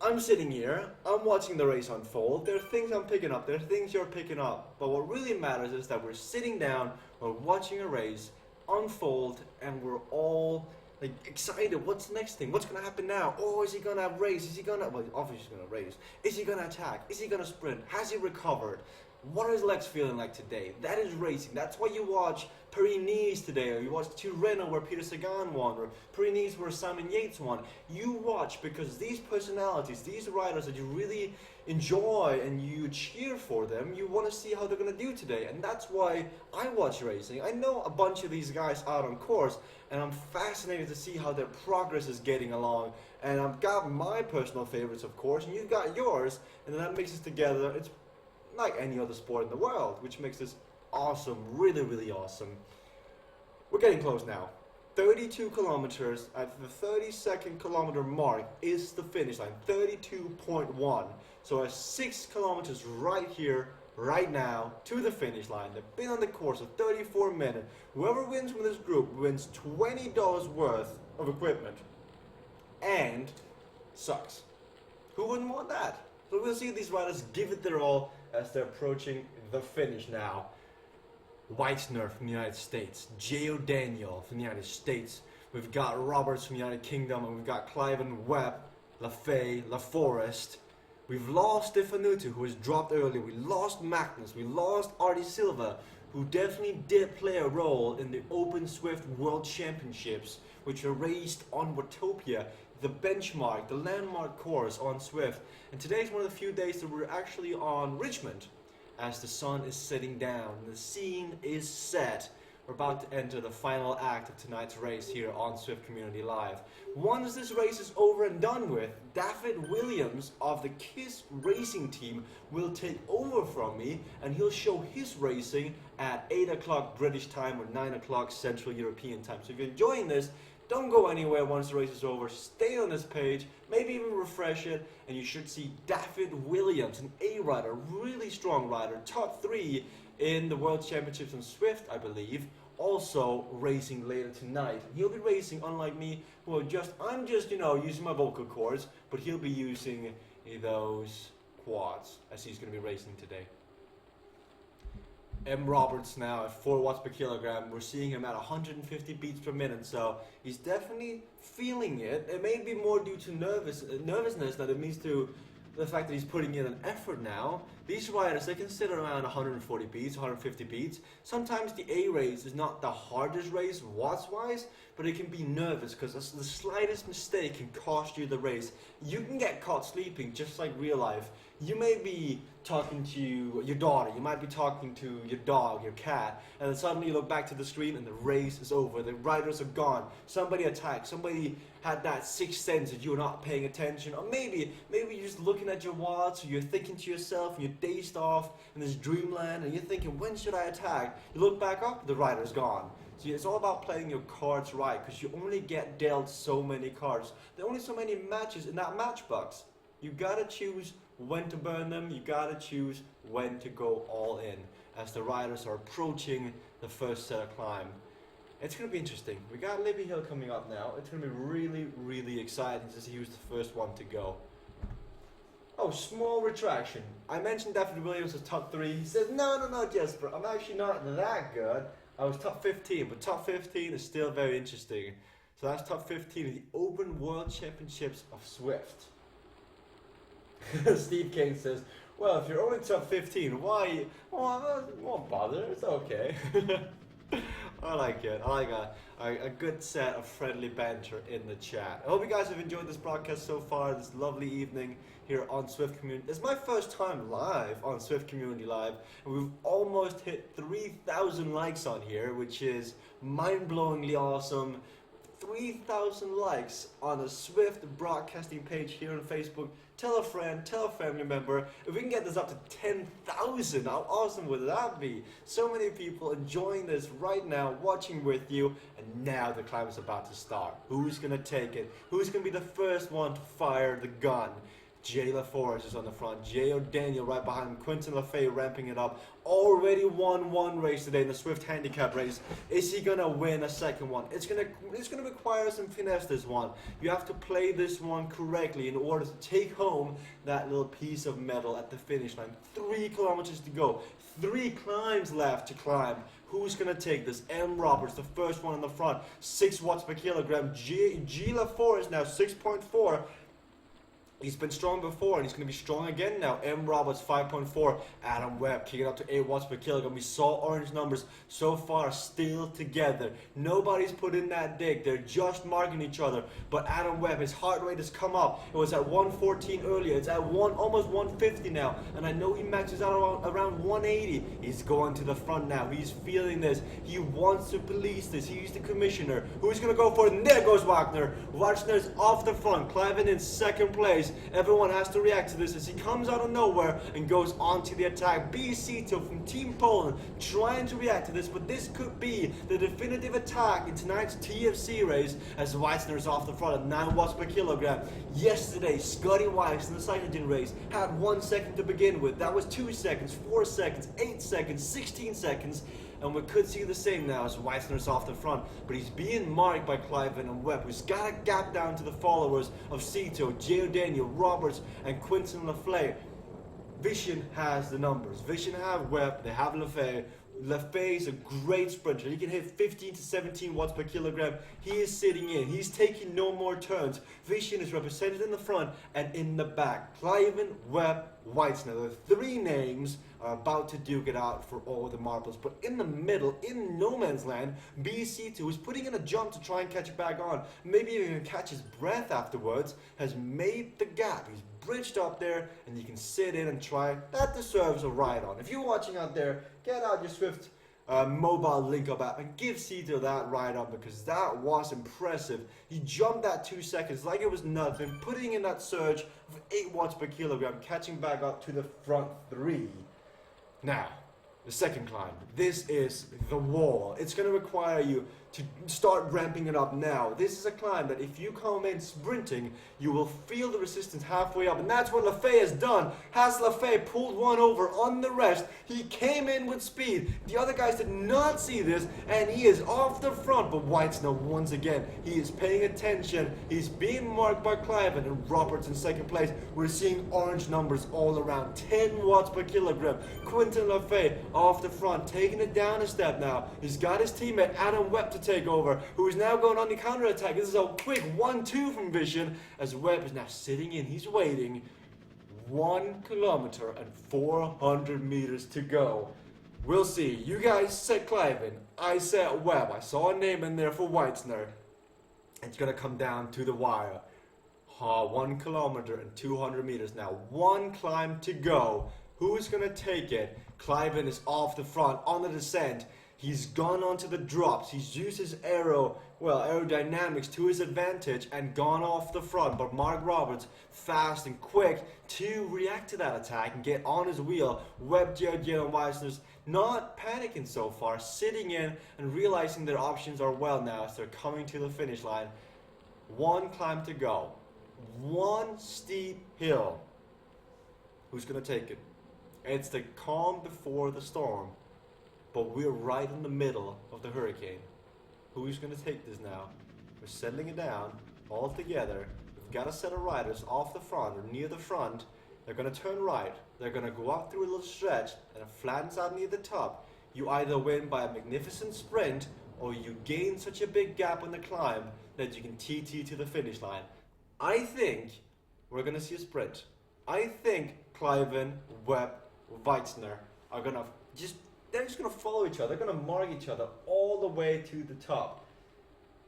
I'm sitting here, I'm watching the race unfold. There are things I'm picking up, there are things you're picking up. But what really matters is that we're sitting down, we're watching a race unfold, and we're all excited. What's the next thing? What's going to happen now? Oh, is he going to race? Is he going to, well, obviously he's going to race. Is he going to attack? Is he going to sprint? Has he recovered? What are his legs feeling like today? That is racing. That's why you watch Paris-Nice today, or you watch Tirreno where Peter Sagan won, or Paris-Nice where Simon Yates won. You watch because these personalities, these riders that you really enjoy and you cheer for them, you want to see how they're going to do today. And that's why I watch racing. I know a bunch of these guys out on course, and I'm fascinated to see how their progress is getting along. And I've got my personal favorites, of course, and you've got yours, and then that mixes together. It's like any other sport in the world, which makes this awesome, really, really awesome. We're getting close now. 32 kilometers at the 32nd kilometer mark is the finish line, 32.1. So 6 kilometers right here, right now, to the finish line. They've been on the course of 34 minutes. Whoever wins from this group wins $20 worth of equipment. And sucks. Who wouldn't want that? So we'll see these riders give it their all as they're approaching the finish now. Weitzner from the United States, J.O. Daniel from the United States, we've got Roberts from the United Kingdom, and we've got Cliven, Webb, Lafay, LaForest. We've lost Stefanutu, who was dropped early. We lost Magnus. We lost Artie Silva, who definitely did play a role in the Open Zwift World Championships, which were raced on Watopia, the benchmark, the landmark course on Zwift. And today's one of the few days that we're actually on Richmond, as the sun is setting down. The scene is set. We're about to enter the final act of tonight's race here on Zwift Community Live. Once this race is over and done with, David Williams of the KISS Racing team will take over from me, and he'll show his racing at 8 o'clock British time or 9 o'clock Central European time. So if you're enjoying this, don't go anywhere once the race is over. Stay on this page, maybe even refresh it, and you should see David Williams, an A rider, really strong rider, top 3 in the World Championships on Zwift, I believe, also racing later tonight. He'll be racing, unlike me, who I'm just using my vocal cords, but he'll be using those quads as he's going to be racing today. M. Roberts now at 4 watts per kilogram. We're seeing him at 150 beats per minute, so he's definitely feeling it. It may be more due to nervousness than it means to the fact that he's putting in an effort now. These riders, they can sit around 140 beats, 150 beats. Sometimes the A race is not the hardest race watts-wise, but it can be nervous because the slightest mistake can cost you the race. You can get caught sleeping just like real life. You may be talking to your daughter, you might be talking to your dog, your cat, and then suddenly you look back to the screen and the race is over. The riders are gone. Somebody attacked. Somebody had that sixth sense that you're not paying attention. Or maybe you're just looking at your watch, or you're thinking to yourself, and you're dazed off in this dreamland, and you're thinking, when should I attack? You look back up, the rider's gone. So it's all about playing your cards right, because you only get dealt so many cards. There are only so many matches in that matchbox. You gotta choose when to burn them, you gotta choose when to go all in as the riders are approaching the first set of climb. It's gonna be interesting. We got Libby Hill coming up now. It's gonna be really, really exciting to see who's the first one to go. Oh, small retraction. I mentioned David Williams was top 3. He says, no, Jesper, I'm actually not that good. I was top 15, but top 15 is still very interesting. So that's top 15 of the Open World Championships of Zwift. Steve Kane says, well, if you're only top 15, why? Well, I won't bother, it's okay. I like it. I like a good set of friendly banter in the chat. I hope you guys have enjoyed this broadcast so far, this lovely evening here on Zwift Community. It's my first time live on Zwift Community Live, and we've almost hit 3,000 likes on here, which is mind-blowingly awesome. 3,000 likes on a Zwift broadcasting page here on Facebook. Tell a friend, tell a family member. If we can get this up to 10,000, how awesome would that be? So many people enjoying this right now, watching with you, and now the climb is about to start. Who's gonna take it? Who's gonna be the first one to fire the gun? Jay LaForest is on the front, J.O. Daniel right behind him, Quentin LaFay ramping it up. Already won one race today in the Zwift handicap race. Is he gonna win a second one? It's gonna require some finesse, this one. You have to play this one correctly in order to take home that little piece of metal at the finish line. 3 kilometers to go, 3 climbs left to climb. Who's gonna take this? M. Roberts, the first one in the front, 6 watts per kilogram. G. LaForest now 6.4. He's been strong before, and he's going to be strong again now. M. Roberts, 5.4. Adam Webb kicking up to 8 watts per kilogram. We saw orange numbers so far still together. Nobody's put in that dig. They're just marking each other. But Adam Webb, his heart rate has come up. It was at 114 earlier. It's at almost 150 now. And I know he maxes out around 180. He's going to the front now. He's feeling this. He wants to police this. He's the commissioner. Who's going to go for it? And there goes Wagner. Wagner's off the front, climbing in second place. Everyone has to react to this as he comes out of nowhere and goes on to the attack. Cito from Team Poland trying to react to this, but this could be the definitive attack in tonight's TFC race as Weissner is off the front at 9 watts per kilogram. Yesterday, Scotty Weiss in the cycling race had 1 second to begin with. That was 2 seconds, 4 seconds, 8 seconds, 16 seconds. And we could see the same now as Weissner's off the front, but he's being marked by Cliven and Webb, who's got a gap down to the followers of Cito, J.O. Daniel, Roberts, and Quentin LaFay. Vision has the numbers. Vision have Webb, they have LaFay. LaFay is a great sprinter. He can hit 15 to 17 watts per kilogram. He is sitting in. He's taking no more turns. Vision is represented in the front and in the back. Cliven, Webb, Weissner. The 3 names are about to duke it out for all the marbles. But in the middle, in no man's land, BC2 is putting in a jump to try and catch it back on. Maybe even catch his breath afterwards. Has made the gap. He's bridged up there, and you can sit in and try. That deserves a ride on. If you're watching out there, get out your Zwift mobile link up app and give Cito that ride on, because that was impressive. He jumped that 2 seconds like it was nothing, putting in that surge of 8 watts per kilogram, catching back up to the front 3. Now, the second climb. This is the wall. It's going to require you to start ramping it up now. This is a climb that if you come in sprinting, you will feel the resistance halfway up, and that's what Lafay has done. Has Lafay pulled one over on the rest? He came in with speed. The other guys did not see this, and he is off the front, but Whitesnow once again, he is paying attention. He's being marked by Cliven, and Roberts in second place. We're seeing orange numbers all around, 10 watts per kilogram. Quentin Lafay off the front, taking it down a step now. He's got his teammate Adam Webb to take over, who is now going on the counter-attack. This is a quick 1-2 from Vision, as Webb is now sitting in. He's waiting. 1 kilometer and 400 meters to go. We'll see. You guys said Cliven. I said Webb. I saw a name in there for Whitesnow. It's going to come down to the wire. 1 kilometer and 200 meters now. 1 climb to go. Who's going to take it? Cliven is off the front on the descent. He's gone onto the drops. He's used his aerodynamics to his advantage and gone off the front. But Mark Roberts, fast and quick to react to that attack and get on his wheel. Webb, Jared, and Weissner's not panicking so far, sitting in and realizing their options are well now as they're coming to the finish line. 1 climb to go. 1 steep hill. Who's going to take it? It's the calm before the storm. But we're right in the middle of the hurricane. Who's going to take this now? We're settling it down all together. We've got a set of riders off the front or near the front. They're going to turn right. They're going to go up through a little stretch and it flattens out near the top. You either win by a magnificent sprint or you gain such a big gap on the climb that you can TT to the finish line. I think we're going to see a sprint. I think Cliven, Webb, Weitzner are going to they're just going to follow each other. They're going to mark each other all the way to the top.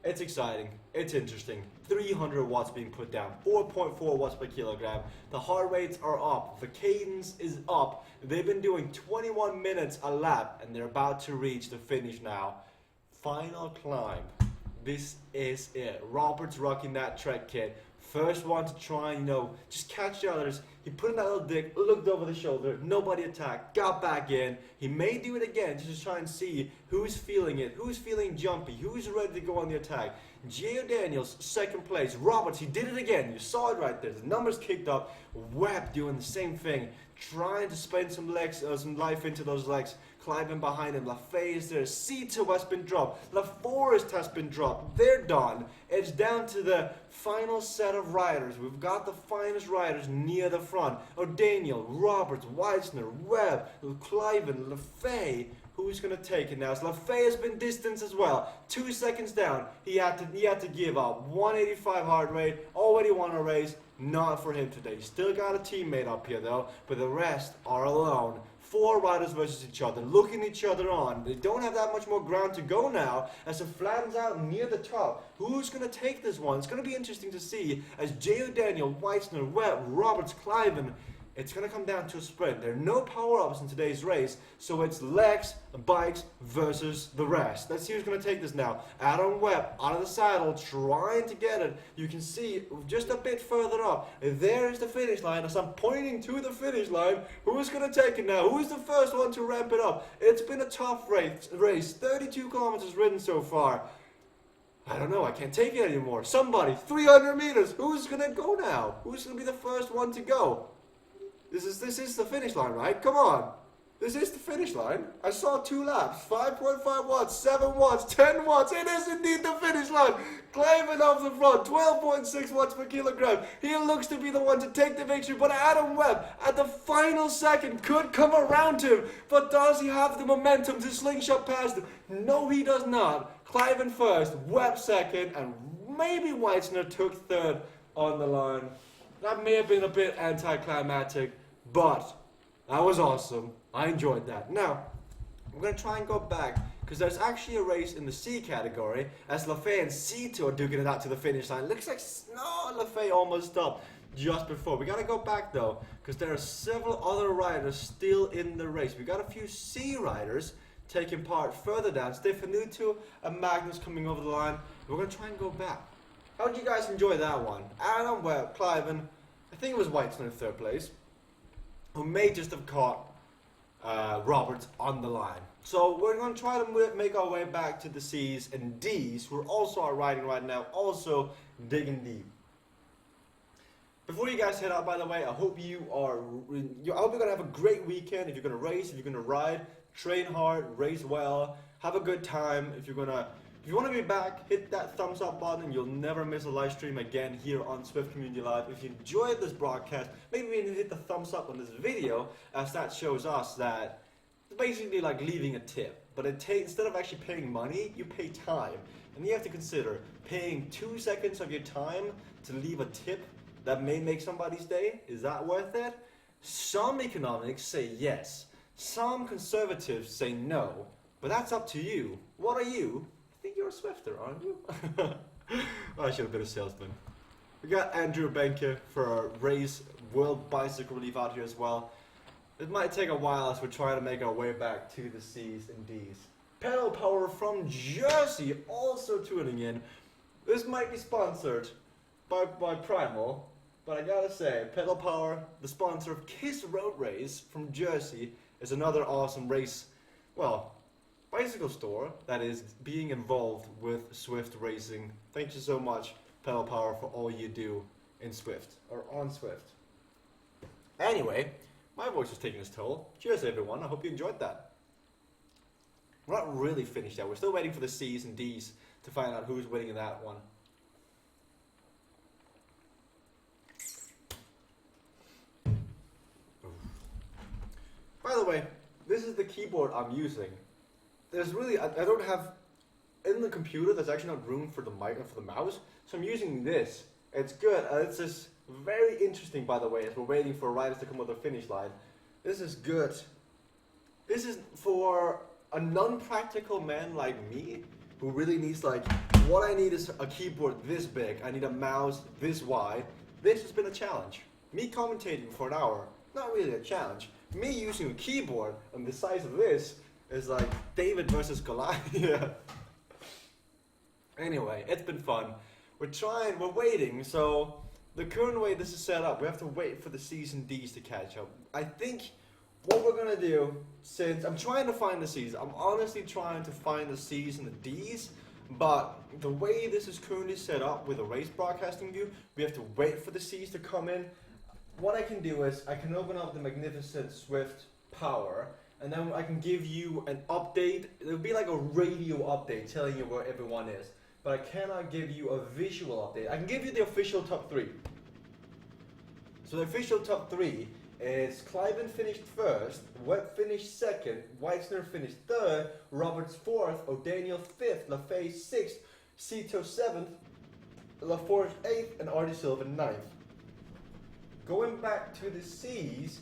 It's exciting. It's interesting. 300 watts being put down. 4.4 watts per kilogram. The heart rates are up. The cadence is up. They've been doing 21 minutes a lap, and they're about to reach the finish now. Final climb. This is it. Roberts rocking that Trek kit. First one to try and, just catch the others. He put in that little dick, looked over the shoulder, nobody attacked, got back in. He may do it again to just try and see who's feeling it, who's feeling jumpy, who's ready to go on the attack. Gio Daniels, second place. Roberts, he did it again. You saw it right there. The numbers kicked up. Webb doing the same thing, trying to spend some life into those legs. Climbing behind him. Lafay is there. C2 has been dropped. LaForest has been dropped. They're done. It's down to the final set of riders. We've got the finest riders near the front. O'Daniel, Roberts, Weissner, Webb, Cliven, Lafay. Who's going to take it now? As Lafay has been distanced as well. 2 seconds down. He had to give up. 185 heart rate. Already won a race. Not for him today. He's still got a teammate up here though. But the rest are alone. 4 riders versus each other, looking each other on. They don't have that much more ground to go now as it flattens out near the top. Who's going to take this one? It's going to be interesting to see as J.O. Daniel, Weissner, Webb, Roberts, Cliven. It's going to come down to a sprint. There are no power-ups in today's race, so it's legs, bikes versus the rest. Let's see who's going to take this now. Adam Webb out of the saddle, trying to get it. You can see just a bit further up. There is the finish line. As I'm pointing to the finish line, who's going to take it now? Who's the first one to ramp it up? It's been a tough race. 32 kilometers ridden so far. I don't know, I can't take it anymore. Somebody, 300 meters. Who's going to go now? Who's going to be the first one to go? This is the finish line, right? Come on. This is the finish line. I saw 2 laps. 5.5 watts, 7 watts, 10 watts. It is indeed the finish line. Cliven off the front, 12.6 watts per kilogram. He looks to be the one to take the victory, but Adam Webb at the final second could come around him. But does he have the momentum to slingshot past him? No, he does not. Cliven first, Webb second, and maybe Weitzner took third on the line. That may have been a bit anticlimactic, but that was awesome. I enjoyed that. Now, we're going to try and go back, because there's actually a race in the C category, as Lafay and C2 are duking it out to the finish line. Looks like Lafay almost stopped just before. We got to go back, though, because there are several other riders still in the race. We got a few C riders taking part further down. Stefanuto and Magnus coming over the line. We're going to try and go back. How did you guys enjoy that one? Adam Webb, Cliven, I think it was Weitzner in 3rd place, who may just have caught Roberts on the line. So we're going to try to make our way back to the C's and D's, who also are riding right now, also digging deep. Before you guys head out, by the way, I hope you're gonna have a great weekend. If you're gonna race, if you're gonna ride, train hard, race well, have a good time. If you want to be back, hit that thumbs up button. You'll never miss a live stream again here on Zwift Community Live. If you enjoyed this broadcast, maybe even hit the thumbs up on this video, as that shows us that it's basically like leaving a tip. But instead of actually paying money, you pay time. And you have to consider paying 2 seconds of your time to leave a tip that may make somebody's day. Is that worth it? Some economics say yes. Some conservatives say no. But that's up to you. What are you? I think you're a Swifter, aren't you? I should have been a salesman. We got Andrew Benke for our race World Bicycle Relief out here as well. It might take a while as we're trying to make our way back to the C's and D's. Pedal Power from Jersey also tuning in. This might be sponsored by Primal, but I gotta say, Pedal Power, the sponsor of Kiss Road Race from Jersey, is another awesome race, bicycle store that is being involved with Zwift racing. Thank you so much, Pedal Power, for all you do in Zwift, or on Zwift. Anyway, my voice is taking its toll. Cheers everyone, I hope you enjoyed that. We're not really finished yet, we're still waiting for the C's and D's to find out who's winning in that one. By the way, this is the keyboard I'm using. There's really, I don't have, in the computer there's actually not room for the mic and for the mouse, so I'm using this. It's good, it's just very interesting, by the way, as we're waiting for riders to come over the finish line. This is good. This is for a non-practical man like me, who really needs, what I need is a keyboard this big, I need a mouse this wide. This has been a challenge. Me commentating for an hour, not really a challenge. Me using a keyboard on the size of this is like David versus Goliath. Anyway, it's been fun. We're waiting, so the current way this is set up, we have to wait for the C's and D's to catch up. I think what we're gonna do, since I'm trying to find the C's, I'm honestly trying to find the C's and the D's, but the way this is currently set up with a race broadcasting view, we have to wait for the C's to come in. What I can do is I can open up the magnificent Zwift Power, and then I can give you an update. It'll be like a radio update telling you where everyone is, but I cannot give you a visual update. I can give you the official top 3. So the official top 3 is Cliven finished first, Webb finished second, Weitzner finished third, Roberts 4th, O'Daniel 5th, LaFay 6th, Cito 7th, LaForge 8th, and Artie Silva 9th. Going back to the C's,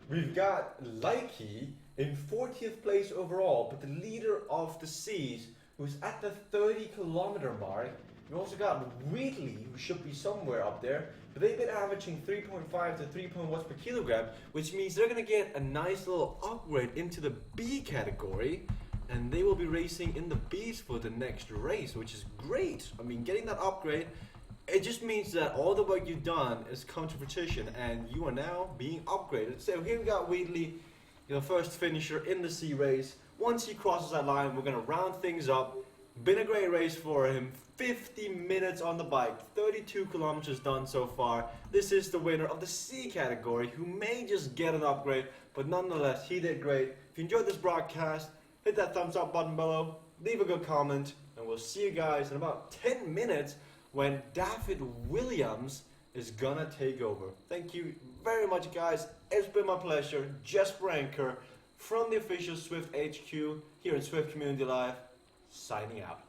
we've got Likey in 40th place overall, but the leader of the C's, who's at the 30-kilometer mark. We also got Wheatley, who should be somewhere up there, but they've been averaging 3.5 to 3.1 watts per kilogram, which means they're going to get a nice little upgrade into the B category, and they will be racing in the B's for the next race, which is great. I mean, getting that upgrade, it just means that all the work you've done is come to fruition, and you are now being upgraded. So here we got Wheatley, first finisher in the C race. Once he crosses that line, we're going to round things up. Been a great race for him. 50 minutes on the bike, 32 kilometers done so far. This is the winner of the C category, who may just get an upgrade, but nonetheless, he did great. If you enjoyed this broadcast, hit that thumbs up button below, leave a good comment, and we'll see you guys in about 10 minutes when David Williams is gonna take over. Thank you very much, guys. It's been my pleasure. Jesper Anker from the official Zwift HQ here in Zwift Community Live, signing out.